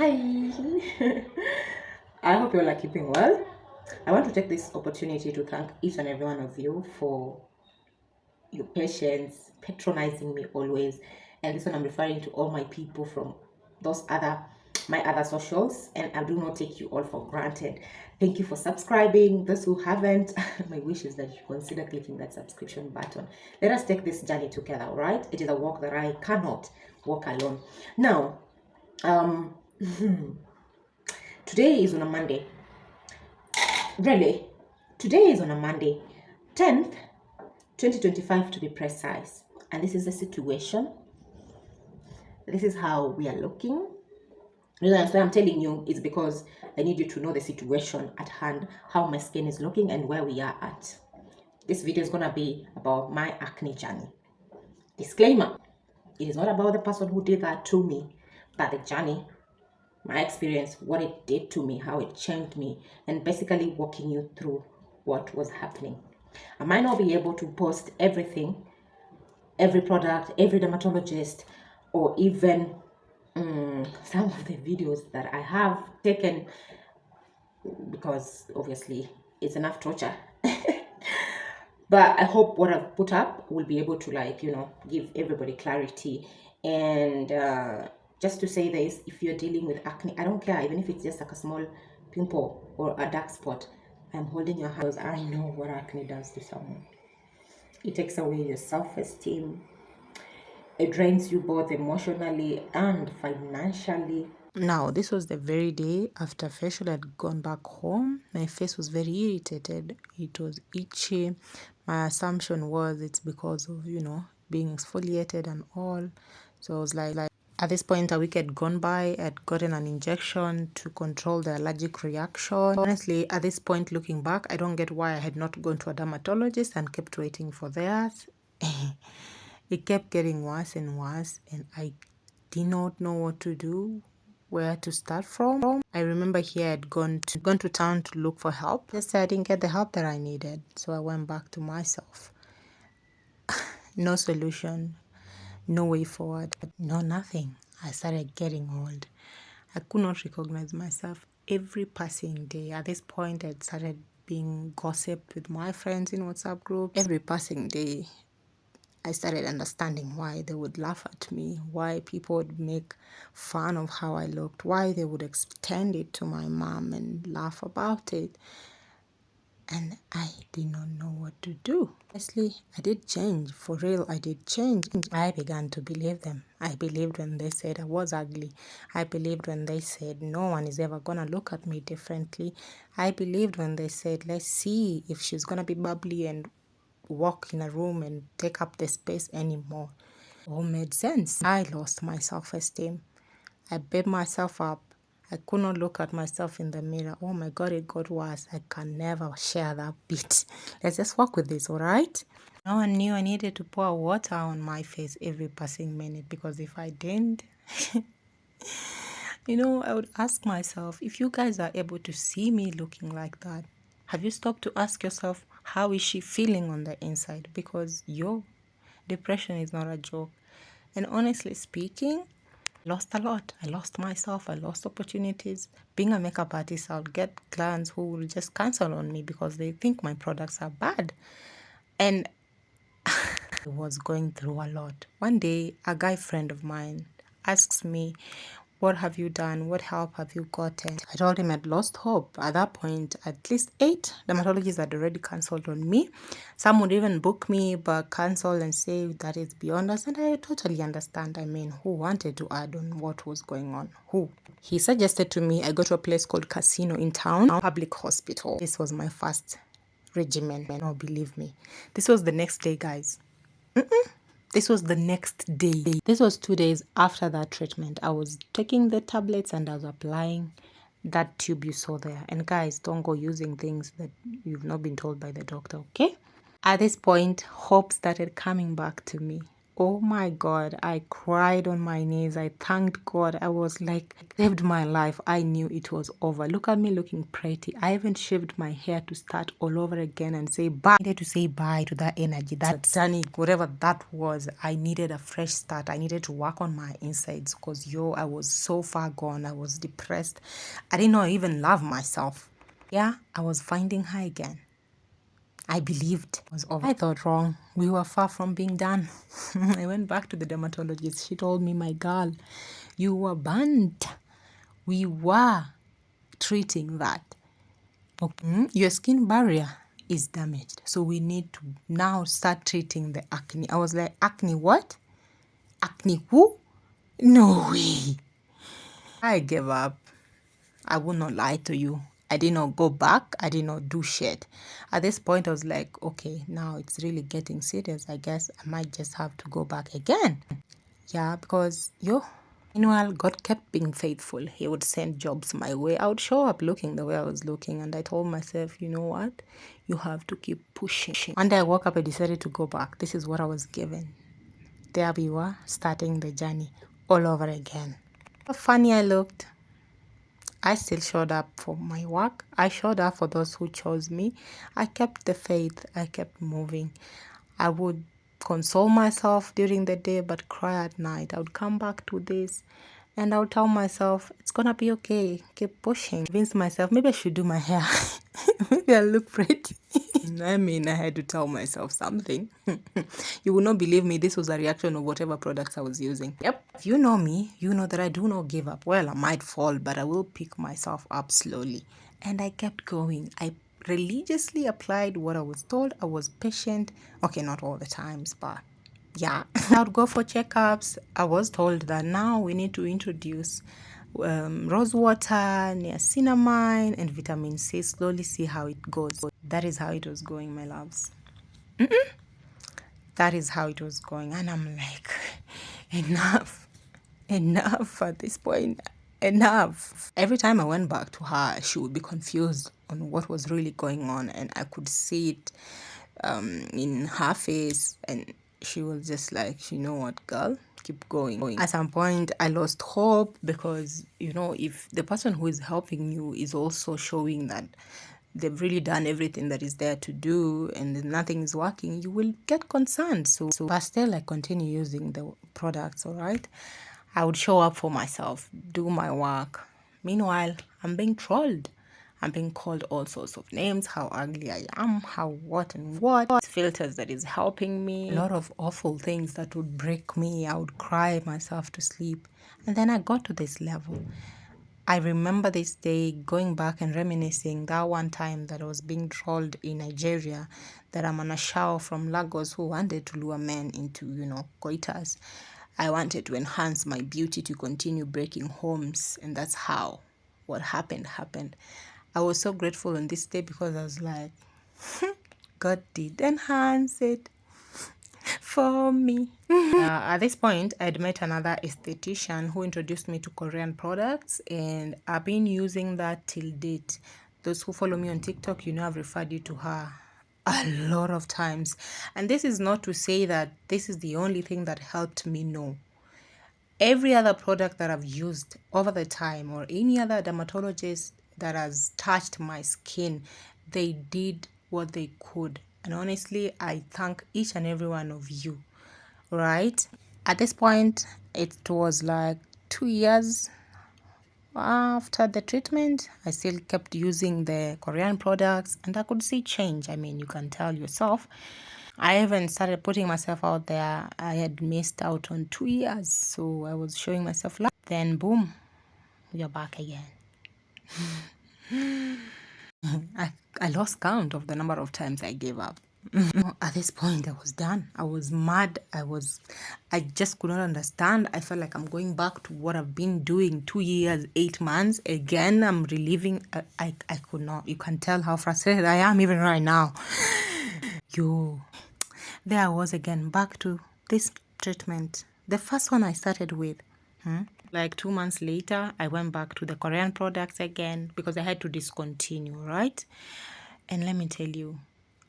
Hi. I hope you all are keeping well. I want to take this opportunity to thank each and every one of you for your patience, patronizing me always. And this one I'm referring to all my people from my other socials, and I do not take you all for granted. Thank you for subscribing. Those who haven't, my wish is that you consider clicking that subscription button. Let us take this journey together, all right? It is a walk that I cannot walk alone. Now, um today is on a Monday. Really, today is on a Monday, 10th, 2025 to be precise. And this is the situation. This is how we are looking. The reason why I'm telling you is because I need you to know the situation at hand, how my skin is looking, and where we are at. This video is going to be about my acne journey. Disclaimer, it is not about the person who did that to me, but the journey, my experience, what it did to me, how it changed me, and basically walking you through what was happening. I might not be able to post everything, every product, every dermatologist, or even some of the videos that I have taken, because obviously it's enough torture. But I hope what I've put up will be able to give everybody clarity. And just to say this, if you're dealing with acne, I don't care, even if it's just like a small pimple or a dark spot, I'm holding your hands. I know what acne does to someone. It takes away your self-esteem. It drains you both emotionally and financially. Now, this was the very day after facial had gone back home. My face was very irritated. It was itchy. My assumption was it's because of, being exfoliated and all. So I was like at this point, a week had gone by. I'd gotten an injection to control the allergic reaction. Honestly, at this point, looking back, I don't get why I had not gone to a dermatologist and kept waiting for theirs. It kept getting worse and worse, and I did not know what to do, where to start from. I remember here I'd gone to town to look for help. Just I didn't get the help that I needed, so I went back to myself. No solution, no way forward, no nothing. I started getting old. I could not recognize myself every passing day. At this point, I'd started being gossiped with my friends in WhatsApp groups. Every passing day, I started understanding why they would laugh at me, why people would make fun of how I looked, why they would extend it to my mom and laugh about it. And I did not know what to do. Honestly, I did change. For real, I did change. I began to believe them. I believed when they said I was ugly. I believed when they said no one is ever going to look at me differently. I believed when they said, let's see if she's going to be bubbly and walk in a room and take up the space anymore. All made sense. I lost my self-esteem. I beat myself up. I could not look at myself in the mirror. Oh my God, it got worse. I can never share that bit. Let's just work with this, all right? No one knew I needed to pour water on my face every passing minute, because if I didn't, I would ask myself, if you guys are able to see me looking like that, have you stopped to ask yourself, how is she feeling on the inside? Because depression is not a joke. And honestly speaking, I lost a lot. I lost myself. I lost opportunities. Being a makeup artist, I'll get clients who will just cancel on me because they think my products are bad. And I was going through a lot. One day, a guy friend of mine asks me, what have you done? What help have you gotten? I told him I'd lost hope. At that point, at least 8 dermatologists had already cancelled on me. Some would even book me but cancel and say that it's beyond us. And I totally understand. I mean, who wanted to add on what was going on? Who? He suggested to me I go to a place called Casino in town, public hospital. This was my first regimen. No, believe me. This was the next day, guys. This was the next day. This was 2 days after that treatment. I was taking the tablets and I was applying that tube you saw there. And guys, don't go using things that you've not been told by the doctor, okay? At this point, hope started coming back to me. Oh my God, I cried on my knees. I thanked God. I was like, saved my life. I knew it was over. Look at me looking pretty. I even shaved my hair to start all over again and say bye. I needed to say bye to that energy, that satanic, whatever that was. I needed a fresh start. I needed to work on my insides because, I was so far gone. I was depressed. I did not even love myself. Yeah, I was finding her again. I believed it was over. I thought wrong. We were far from being done. I went back to the dermatologist. She told me, my girl, you were burnt. We were treating that. Okay. Your skin barrier is damaged. So we need to now start treating the acne. I was like, acne what? Acne who? No way. I gave up. I will not lie to you. I did not go back. I did not do shit. At this point, I was like, okay, now it's really getting serious. I guess I might just have to go back again. Yeah, because meanwhile, God kept being faithful. He would send jobs my way. I would show up looking the way I was looking. And I told myself, you know what? You have to keep pushing. One day I woke up, I decided to go back. This is what I was given. There we were, starting the journey all over again. How funny I looked. I still showed up for my work. I showed up for those who chose me. I kept the faith. I kept moving. I would console myself during the day but cry at night. I would come back to this and I would tell myself, it's gonna be okay. Keep pushing. Convince myself, maybe I should do my hair. Maybe I look pretty. I mean, I had to tell myself something. You will not believe me. This was a reaction of whatever products I was using. Yep. If you know me, you know that I do not give up. Well, I might fall, but I will pick myself up slowly. And I kept going. I religiously applied what I was told. I was patient. Okay, not all the times, but yeah. I would go for checkups. I was told that now we need to introduce rose water, niacinamide, and vitamin C. Slowly see how it goes. That is how it was going, my loves. That is how it was going. And I'm like, enough. Enough at this point. Enough. Every time I went back to her, she would be confused on what was really going on. And I could see it in her face. And she was just like, you know what, girl? Keep going. At some point, I lost hope because, if the person who is helping you is also showing that they've really done everything that is there to do and nothing is working, you will get concerned. But still, I continue using the products, all right? I would show up for myself, do my work. Meanwhile, I'm being trolled. I'm being called all sorts of names, how ugly I am, how what and what. Filters that is helping me. A lot of awful things that would break me. I would cry myself to sleep. And then I got to this level. I remember this day going back and reminiscing that one time that I was being trolled in Nigeria, that I'm on a shower from Lagos who wanted to lure men into, coitus. I wanted to enhance my beauty to continue breaking homes, and that's how what happened. I was so grateful on this day because I was like, God did enhance it for me. At this point, I'd met another esthetician who introduced me to Korean products, and I've been using that till date. Those who follow me on TikTok, I've referred you to her a lot of times. And this is not to say that this is the only thing that helped me, no. Every other product that I've used over the time, or any other dermatologist that has touched my skin, they did what they could. And honestly, I thank each and every one of you, right? At this point, it was like 2 years after the treatment. I still kept using the Korean products and I could see change. I mean, you can tell yourself. I even started putting myself out there. I had missed out on 2 years, so I was showing myself love. Then boom, you're back again. I lost count of the number of times I gave up. At this point, I was done. I was mad. I just could not understand. I felt like I'm going back to what I've been doing 2 years, 8 months. Again, I'm reliving. I could not. You can tell how frustrated I am even right now. There I was again, back to this treatment. The first one I started with. Like 2 months later, I went back to the Korean products again because I had to discontinue, right? And let me tell you,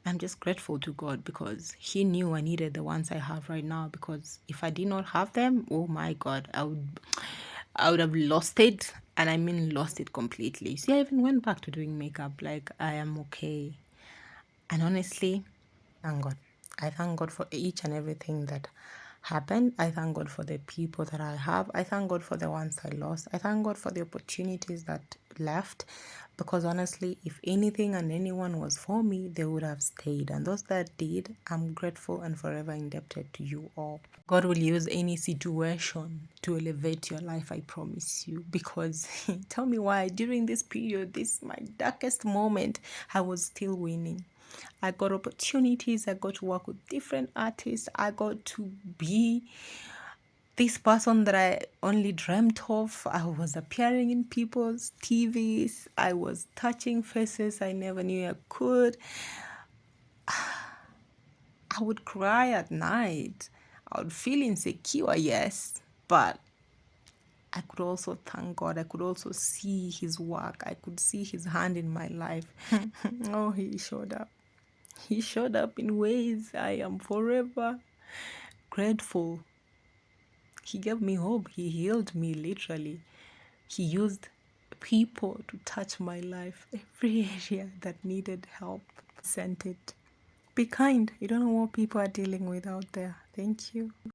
I'm just grateful to God because He knew I needed the ones I have right now. Because if I did not have them, oh my God, I would have lost it. And I mean lost it completely. See, I even went back to doing makeup. Like, I am okay. And honestly, thank God. I thank God for each and everything that happened. I thank God for the people that I have. I thank God for the ones I lost. I thank God for the opportunities that left. Because honestly, if anything and anyone was for me, they would have stayed. And those that did, I'm grateful and forever indebted to you all. God will use any situation to elevate your life, I promise you. Because tell me why, during this period, this my darkest moment, I was still winning. I got opportunities. I got to work with different artists. I got to be this person that I only dreamt of. I was appearing in people's TVs. I was touching faces I never knew I could. I would cry at night. I would feel insecure, yes, but I could also thank God. I could also see His work. I could see His hand in my life. Oh, He showed up. He showed up in ways I am forever grateful. He gave me hope. He healed me literally. He used people to touch my life, every area that needed help. Sent it. Be kind. You don't know what people are dealing with out there. Thank you.